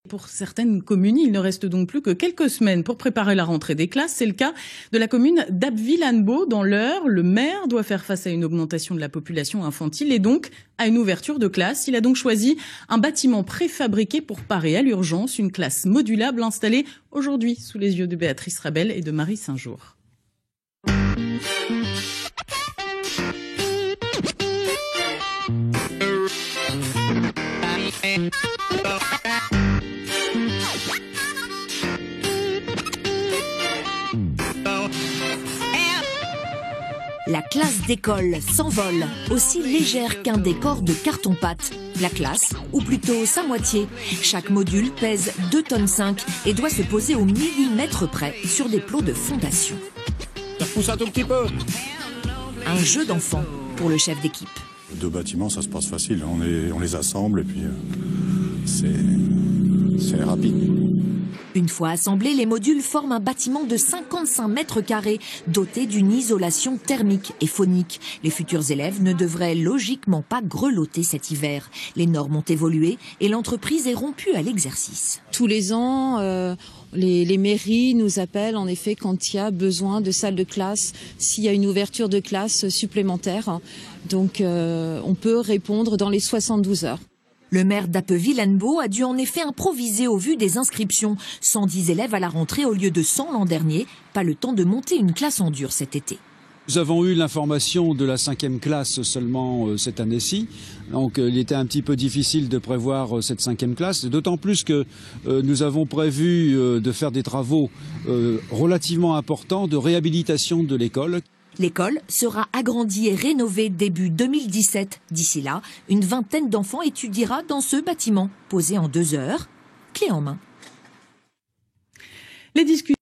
Pour certaines communes, il ne reste donc plus que quelques semaines pour préparer la rentrée des classes. C'est le cas de la commune d'Abbeville-Annebault dans l'Eure. Le maire doit faire face à une augmentation de la population infantile et donc à une ouverture de classe. Il a donc choisi un bâtiment préfabriqué pour parer à l'urgence, une classe modulable installée aujourd'hui sous les yeux de Béatrice Rabel et de Marie Saint-Jour. La classe d'école s'envole, aussi légère qu'un décor de carton-pâte. La classe, ou plutôt sa moitié. Chaque module pèse 2,5 tonnes et doit se poser au millimètre près sur des plots de fondation. Ça repousse un tout petit peu. Un jeu d'enfant pour le chef d'équipe. 2 bâtiments, ça se passe facile. On les assemble et puis c'est rapide. Une fois assemblés, les modules forment un bâtiment de 55 mètres carrés, doté d'une isolation thermique et phonique. Les futurs élèves ne devraient logiquement pas grelotter cet hiver. Les normes ont évolué et l'entreprise est rompue à l'exercice. Tous les ans, les mairies nous appellent en effet quand il y a besoin de salles de classe, s'il y a une ouverture de classe supplémentaire. Donc on peut répondre dans les 72 heures. Le maire d'Abbeville-Annebault a dû en effet improviser au vu des inscriptions. 110 élèves à la rentrée au lieu de 100 l'an dernier. Pas le temps de monter une classe en dur cet été. Nous avons eu l'information de la 5e classe seulement cette année-ci. Donc il était un petit peu difficile de prévoir cette 5e classe. D'autant plus que nous avons prévu de faire des travaux relativement importants de réhabilitation de l'école. L'école sera agrandie et rénovée début 2017. D'ici là, une vingtaine d'enfants étudiera dans ce bâtiment, posé en 2 heures, clé en main. Les discussions